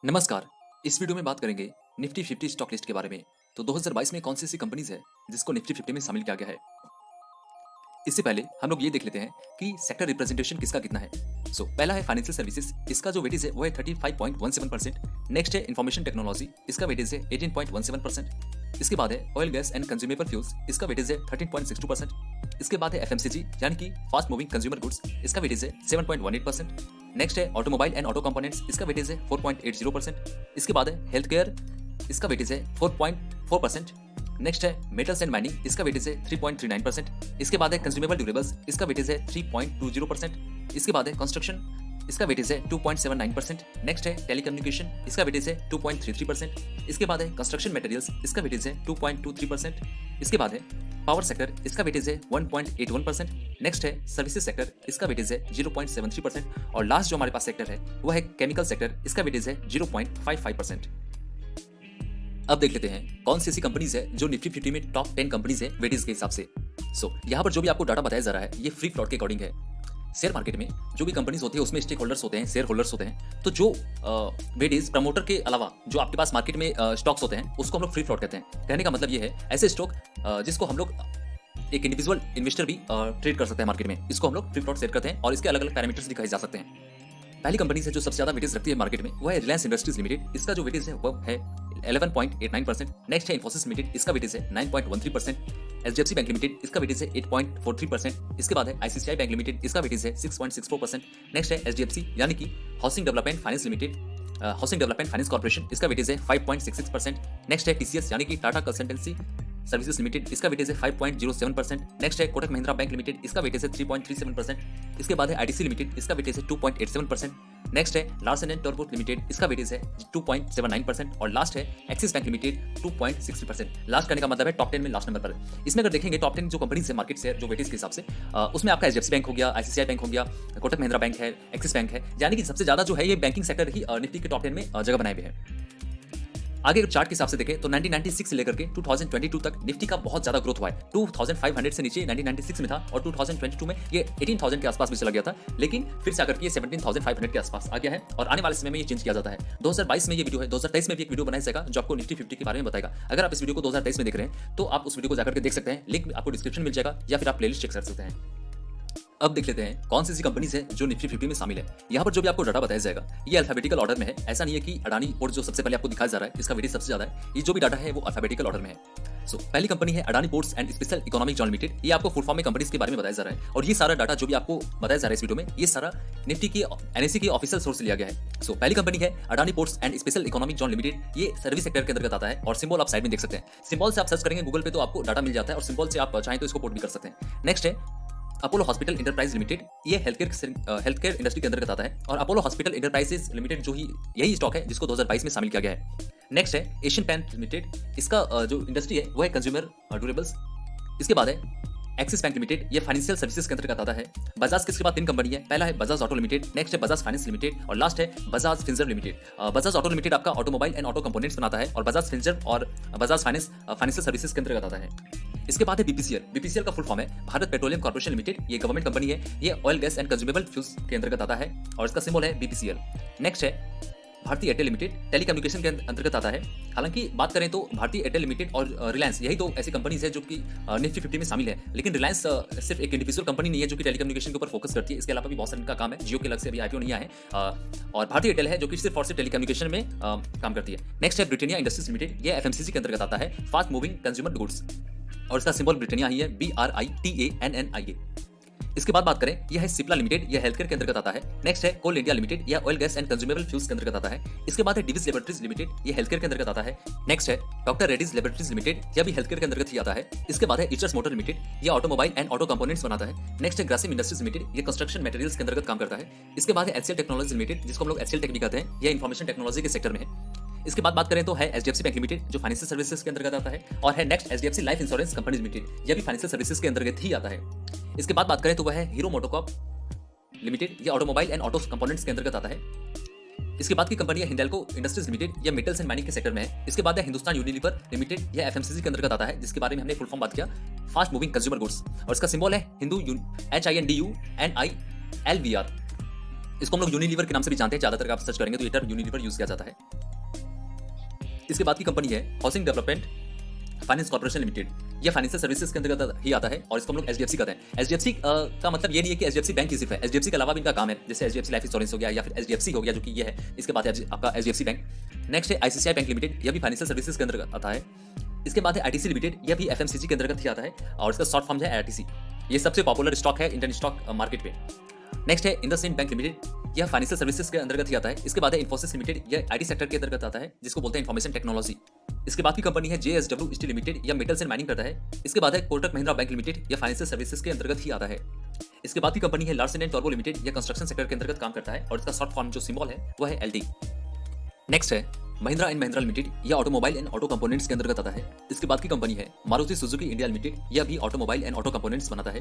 नमस्कार। इस वीडियो में बात करेंगे निफ्टी 50 स्टॉक लिस्ट के बारे में। तो 2022 में कौन सी ऐसी कंपनीज है जिसको निफ्टी 50 में शामिल किया गया है। इससे पहले हम लोग ये देख लेते हैं कि सेक्टर रिप्रेजेंटेशन किसका कितना है। पहला है फाइनेंशियल सर्विसेज, इसका जो वेटेज है वो है 35.17%। नेक्स्ट है इंफॉर्मेशन टेक्नोलॉजी, इसका वेटेज है 18.17%। इसके बाद है oil gas and consumable fuels, इसका वेटेज है 13.62%। इसके बाद है एफएमसीजी यानी कि फास्ट मूविंग कंज्यूमर गुड्स, इसका वेटेज है 7.18%। नेक्स्ट है ऑटोमोबाइल एंड ऑटो कंपोनेंट्स, इसका वेटेज है 4.80%। इसके बाद है हेल्थ केयर, इसका वेटेज है 4.4%। नेक्स्ट है मेटल्स एंड माइनिंग, इसका वेटेज है 3.39%। इसके बाद है कंज्यूमेबल ड्यूरेबल्स, इसका वेटेज है 3.20%। इसके बाद है कंस्ट्रक्शन, इसका वेटेज है 2.79%। नेक्स्ट है टेलीकम्युनिकेशन, इसका वेटेज है 2.33%। इसके बाद है कंस्ट्रक्शन मटेरियल्स, इसका वेटेज है 2.23%। इसके बाद है पावर सेक्टर, इसका वेटेज है 1.81%। नेक्स्ट है सर्विसेज सेक्टर, इसका वेटेज है 0.73%। और लास्ट जो हमारे पास सेक्टर है वह है केमिकल सेक्टर, इसका वेटेज है 0.55%। अब देख लेते हैं कौन सी ऐसी कंपनीज है जो निफ्टी 50 में टॉप 10 कंपनीज है वेटेज के हिसाब से। यहाँ पर जो भी आपको डाटा बताया जा रहा है ये फ्री फ्लॉट के अकॉर्डिंग है। शेयर मार्केट में जो भी कंपनीज होती है उसमें स्टेक होल्डर्स होते हैं, शेयर होल्डर्स होते हैं। तो जो वेटेज प्रमोटर के अलावा जो आपके पास मार्केट में स्टॉक्स होते हैं उसको हम लोग फ्री फ्लॉट कहते हैं। कहने का मतलब ये है ऐसे स्टॉक जिसको हम लोग एक इंडिविजुअल इन्वेस्टर भी ट्रेड कर सकते हैं मार्केट में, इसको हम लोग फ्री फ्लॉट सेल करते हैं और इसके अलग अलग पैरामीटर्स दिखाए जा सकते हैं। पहली कंपनी है जो सबसे ज्यादा वेटेज रखती है मार्केट में वो है रिलायंस इंडस्ट्रीज लिमिटेड, इसका जो वेटेज है वो है 11.89%। नेक्स्ट है इन्फोसिस लिमिटेड, इसका वेटेज है 9.13%। एचडीएफसी बैंक लिमिटेड, इसका वेटेज है 8.43%। इसके बाद है आईसीआईसीआई बैंक लिमिटेड, इसका वेटेज है 6.64%। नेक्स्ट है एचडीएफसी यानी कि housing development finance limited, housing development finance corporation, इसका वेटेज है 5.66%। नेक्स्ट है टीसीएस यानी कि टाटा कंसल्टेंसी सर्विसेज लिमिटेड, इसका वेटेज है 5.07%। नेक्स्ट है कोटक महिंद्रा बैंक लिमिटेड, इसका वेटेज है 3.37%। इसके बाद है आईटीसी लिमिटेड, इसका वेटेज है 2.87%। नेक्स्ट है लार्सन एंड टोब्रो लिमिटेड, इसका वेटेज है 2.79%। और लास्ट है एक्सिस बैंक लिमिटेड 2.60%। लास्ट करने का मतलब है टॉप 10 में लास्ट नंबर पर। इसमें अगर देखेंगे टॉप 10 जो कंपनीज है मार्केट से जो वेटेज के हिसाब से, उसमें आपका एचडीएफसी बैंक हो गया, आईसीआईसीआई बैंक हो गया, कोटक महिंद्रा बैंक है, एक्सिस बैंक है, यानी कि सबसे ज्यादा जो है ये बैंकिंग सेक्टर ही निफ्टी के टॉप 10 में जगह बनाए हुए हैं। आगे अगर चार्ट के हिसाब से देखें तो 1996 से लेकर के 2022 तक निफ्टी का बहुत ज्यादा ग्रोथ हुआ है। 2500 से नीचे 1996 में था और 2022 में ये 18,000 के आसपास भी चला गया था, लेकिन फिर से आकर के ये 17,500 के आसपास आ गया है और आने वाले समय में ये चेंज किया जाता है। 2022 में ये वीडियो है, 2023 में भी एक वीडियो बनाया जाएगा जो आपको निफ्टी 50 के बारे में बताएगा। अगर आप इस वीडियो को 2023 में देख रहे हैं तो आप उस वीडियो को जाकर के देख सकते हैं, लिंक आपको डिस्क्रिप्शन मिल जाएगा या फिर आप प्लेलिस्ट चेक कर सकते हैं। अब देख लेते हैं कौन सी ऐसी कंपनीज है जो निफ्टी 50 में शामिल है। यहाँ पर जो भी आपको डाटा बताया जाएगा ये अल्फाबेटिकल ऑर्डर में है, ऐसा नहीं है कि अडानी पोर्ट जो सबसे पहले आपको दिखाया जा रहा है इसका वेटेज सबसे ज्यादा है। ये जो भी डाटा है वो अल्फाबेटिकल ऑर्डर में है। पहली कंपनी है Adani ports and special economic zone limited, ये आपको फुल फॉर्म में कंपनीज के बारे में बताया जा रहा है और ये सारा डाटा जो भी आपको बताया जा रहा है इस वीडियो में ये सारा निफ्टी की एनएससी की ऑफिशियल सोर्स से लिया गया है। पहली कंपनी है Adani ports and special economic zone limited, ये सर्विस सेक्टर के अंतर्गत आता है और सिंबल आप साइड में देख सकते हैं। सिंबल से आप सर्च करेंगे गूगल पे तो आपको डाटा मिल जाता है और सिंबल से आप चाहें तो इसको कोट भी कर सकते हैं। नेक्स्ट है अपोलो हॉस्पिटल इंटरप्राइज लिमिटेड, ये हेल्थ केयर इंडस्ट्री के अंतर्गत आता है और अपोलो हॉस्पिटल इंटरप्राइजेज लिमिटेड जो ही यही स्टॉक है जिसको 2022 में शामिल किया गया है। नेक्स्ट है एशियन पेंट लिमिटेड, इसका जो इंडस्ट्री है वो है कंज्यूमर ड्यूरेबल्स। इसके बाद है एक्सिस बैंक लिमिटेड, ये फाइनेंशियल सर्विसेज के अंतर्गत आता है। बजाज किसके बाद 3 कंपनी है, पहला है बजाज ऑटो लिमिटेड, नेक्स्ट है बजाज फाइनेंस लिमिटेड और लास्ट है Bajaj Finserv limited. Bajaj auto limited आपका ऑटोमोबाइल एंड ऑटो कंपोनेंट्स बनाता है और बजाज फिंसर्व और बजाज फाइनेंस फाइनेंशियल सर्विसेज के अंतर्गत आता है। इसके बाद है बीपीसीएल, बीपीसीएल का फुल फॉर्म है भारत पेट्रोलियम कॉर्पोरेशन लिमिटेड, ये गवर्नमेंट कंपनी है, ये oil gas and consumable fuels के अंतर्गत आता है और इसका सिंबल है बीपीसीएल। नेक्स्ट है भारतीय एयरटेल लिमिटेड, टेलीकम्युनिकेशन के अंतर्गत आता है। हालांकि बात करें तो भारतीय एयरटेल लिमिटेड और रिलायंस यही तो ऐसी कंपनीज है जो कि निफ्टी 50 में शामिल है, लेकिन रिलायंस सिर्फ एक इंडिविजुअल कंपनी नहीं है जो कि टेलीकम्युनिकेशन के ऊपर फोकस करती है, इसके अलावा भी बहुत सारे का काम है। जियो के अलग से अभी आईपीओ नहीं आया है और भारतीय एयरटेल है जो कि सिर्फ और सिर्फ टेलीकम्युनिकेशन में काम करती है। नेक्स्ट है ब्रिटानिया इंडस्ट्रीज लिमिटेड, ये एफएमसीजी के अंतर्गत आता है, फास्ट मूविंग कंज्यूमर गुड्स और इसका सिंबल ब्रिटानिया ही है, BRITANNIA। इसके बाद बात करें यह है सिप्ला लिमिटेड, यह हेल्थ केयर के अंतर्गत आता है। नेक्स्ट है कोल इंडिया लिमिटेड, यह oil gas and consumable fuels के अंतर्गत आता है। इसके बाद है डिविस लेबोरेटरीज लिमिटेड, यह हेल्थ केयर के अंतर्गत आता है। नेक्स्ट है डॉक्टर रेड्डीज लेबोरेटरीज लिमिटेड, यह भी हेल्थ केयर के अंतर्गत ही आता है। इसके बाद है इचर्स मोटर लिमिटेड, यह ऑटोमोबाइल एंड ऑटो कंपोनेंट्स बनाता है। नेक्स्ट है ग्रासिम इंडस्ट्रीज लिमिटेड, यह कंस्ट्रक्शन मटेरियल्स के अंतर्गत काम करता है। इसके बाद है एचसीएल टेक्नोलॉजीज लिमिटेड, जिसको हम लोग एचसीएल टेक भी कहते हैं, यह इन्फॉर्मेशन टेक्नोलॉजी के सेक्टर में है। इसके बाद बात करें तो है एचडीएफसी बैंक लिमिटेड जो फाइनेंशियल सर्विसेज के अंतर्गत आता है और है next HDFC life insurance company limited, यह भी फाइनेंशियल सर्विसेज के अंतर्गत ही आता है। इसके बाद बात करें तो वह है हीरो मोटोकॉर्प लिमिटेड, यह ऑटोमोबाइल एंड ऑटो कंपोनेंट्स के अंतर्गत आता है। इसके बाद की कंपनी है हिंडाल्को इंडस्ट्रीज लिमिटेड, यह मेटल्स एंड माइनिंग के सेक्टर में है। इसके बाद है हिंदुस्तान यूनिलीवर लिमिटेड, यह एफएमसीजी के अंतर्गत आता है, जिसके बारे में हमने फुल फॉर्म बात किया, फास्ट मूविंग कंज्यूमर गुड्स और इसका सिंबल है HINDUNILVR। इसको हम लोग यूनिलीवर के नाम से भी जानते हैं, ज्यादातर आप सर्च करेंगे तो ये टर्म यूनिलीवर यूज किया जाता है। इसके बाद की कंपनी है housing development finance corporation limited. यह फाइनेंशियल सर्विसेज के अंतर्गत ही आता है और इसको हम लोग एचडीएफसी कहते हैं। एचडीएफसी का मतलब ये नहीं है कि एचडीएफसी बैंक ही सिर्फ है, एचडीएफसी के अलावा भी इनका काम है, जैसे एचडीएफसी लाइफ इंश्योरेंस हो गया या फिर एचडीएफसी हो गया जो कि ये है। इसके बाद है आपका एचडीएफसी बैंक। नेक्स्ट है आईसीआईसीआई बैंक लिमिटेड, यह भी फाइनेंशियल सर्विसेज के अंतर्गत आता है। इसके बाद है आईटीसी लिमिटेड, यह भी एफएमसीजी के अंतर्गत ही आता है और इसका शॉर्ट फॉर्म है आईटीसी। ये सबसे पॉपुलर स्टॉक है इंडियन स्टॉक मार्केट पे। नेक्स्ट है इंडसइंड बैंक लिमिटेड, यह फाइनेंशियल सर्विसेज के अंतर्गत ही आता है। इसके बाद है इन्फोसिस लिमिटेड, यह आईटी सेक्टर के अंतर्गत आता है जिसको बोलते हैं इन्फॉर्मेशन टेक्नोलॉजी। इसके बाद की कंपनी है जेएसडब्ल्यू स्टील लिमिटेड, यह मेटल्स एंड माइनिंग करता है। इसके बाद है कोटक महिंद्रा बैंक लिमिटेड, यह फाइनेंशियल सर्विसेज के अंतर्गत ही आता है। इसके बाद की कंपनी है लार्सन एंड टर्बो लिमिटेड, यह कंस्ट्रक्शन सेक्टर के अंतर्गत काम करता है और इसका शॉर्ट फॉर्म जो सिंबल है वह है एलडी। नेक्स्ट है महिंद्रा एंड महिंद्रा लिमिटेड, यह ऑटोमोबाइल एंड ऑटो कंपोनेंट्स के अंतर्गत आता है। इसके बाद की कंपनी है मारुति सुजुकी इंडिया लिमिटेड, यह भी ऑटोमोबाइल एंड ऑटो कंपोनेंट्स बनाता है।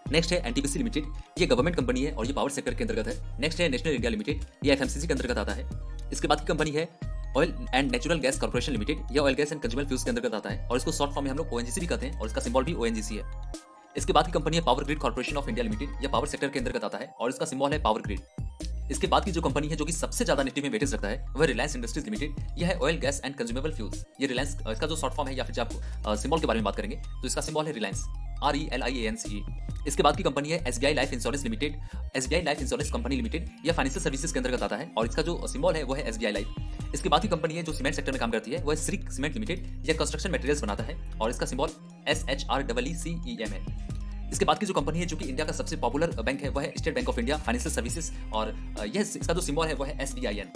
नेक्स्ट है एनटीपीसी लिमिटेड, ये गवर्नमेंट कंपनी है और ये पावर सेक्टर के अंतर्गत है। नेक्स्ट है नेशनल इंडिया लिमिटेड, ये एफएमसीजी के अंतर्गत आता है। इसके बाद की कंपनी है oil and natural gas corporation limited, यह oil gas and consumer fuels के अंतर्गत आता है और इसको शॉर्ट फॉर्म में हम लोग ओएनजीसी भी कहते हैं और इसका सिंबल भी ओएनजीसी है। इसके बाद की कंपनी है power grid corporation of India limited, यह पावर सेक्टर के अंतर्गत आता है और इसका सिंबल है पावर ग्रिड। इसके बाद की जो कंपनी है जो कि सबसे ज्यादा निफ्टी में वेटेज रखता है वह रिलायंस इंडस्ट्रीज लिमिटेड, यह है oil gas and consumable fuels. ये रिलायंस इसका जो शॉर्ट फॉर्म है या फिर जब आप सिंबल के बारे में बात करेंगे तो इसका सिंबल है रिलायंस, RELIANCE। इसके बाद की कंपनी है SBI life insurance limited, SBI life insurance company limited, यह फाइनेंशियल सर्विसेज के अंतर्गत आता है और इसका जो सिंबल है वो है एसबीआई लाइफ। इसके बाद की कंपनी है जो सीमेंट सेक्टर में काम करती है वह श्रीक सीमेंट लिमिटेड, यह कंस्ट्रक्शन मटेरियल्स बनाता है और इसका सिंबल SHREECEM है। इसके बाद की जो कंपनी है जो कि इंडिया का सबसे पॉपुलर बैंक है वह है state bank of India financial services और यह इसका जो सिंबल है वह है SBIN।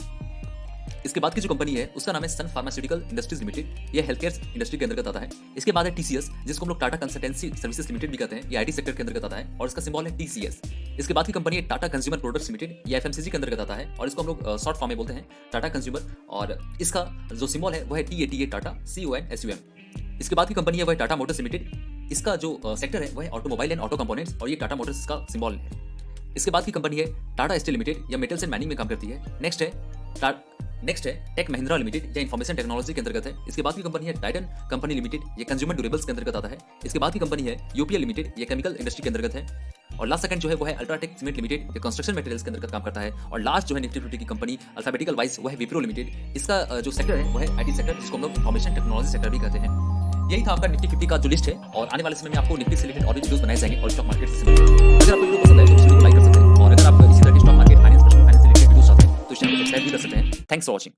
इसके बाद की जो कंपनी है उसका नाम है सन फार्मास्यूटिकल इंडस्ट्रीज लिमिटेड, यह हेल्थ केयर इंडस्ट्री के अंतर्गत आता है। इसके बाद है TCS, जिसको हम लोग टाटा कंसल्टेंसी सर्विसेज लिमिटेड भी कहते हैं, ये आईटी सेक्टर के अंतर्गत आता है और इसका सिंबल है TCS। इसके बाद की कंपनी है टाटा कंज्यूमर प्रोडक्ट्स लिमिटेड, ये एफएमसीजी के अंतर्गत आता है और इसको हम लोग शॉर्ट फॉर्म में बोलते हैं टाटा कंज्यूमर और इसका जो सिंबल है वह है TATA टाटा CONSUM। इसके बाद की कंपनी है वह टाटा मोटर्स लिमिटेड, इसका जो सेक्टर है वह है ऑटोमोबाइल एंड ऑटो कंपोनेंट्स और ये टाटा मोटर्स का सिंबल है। इसके बाद की कंपनी है टाटा स्टील लिमिटेड, यह मेटल्स एंड माइनिंग में काम करती है। नेक्स्ट है टेक महिंद्रा लिमिटेड, यह इन्फॉर्मेशन टेक्नोलॉजी के अंतर्गत है। इसके बाद की कंपनी है टाइटन कंपनी लिमिटेड, यह कंज्यूमर ड्यूरेबल्स के अंतर्गत आता है। इसके बाद की कंपनी है UPL लिमिटेड, यह केमिकल इंडस्ट्री के अंतर्गत है। और लास्ट सेकंड जो है वो है अल्ट्राटेक सीमेंट लिमिटेड, ये कंस्ट्रक्शन मटेरियल्स के अंतर्गत काम करता है। और लास्ट जो है निफ्टी 50 की कंपनी अल्फाबेटिकल वाइज वो है विप्रो लिमिटेड, इसका जो सेक्टर है वो है आईटी सेक्टर, जिसको हम लोग इन्फॉर्मेशन टेक्नोलॉजी सेक्टर भी कहते हैं। यही था आपका निफ्टी 50 का जो लिस्ट है और आने वाले समय में आपको निफ्टी से रिलेटेड और भी वीडियोस बनाए जाएंगे और स्टॉक मार्केट से रिलेटेड। अगर आपको वीडियो पसंद आए तो इस वीडियो को लाइक कर सकते हैं और अगर आप इसी तरह के स्टॉक मार्केट फाइनेंस से रिलेटेड वीडियोस चाहते हैं तो इस चैनल को सब्सक्राइब भी कर सकते हैं। Thanks for watching.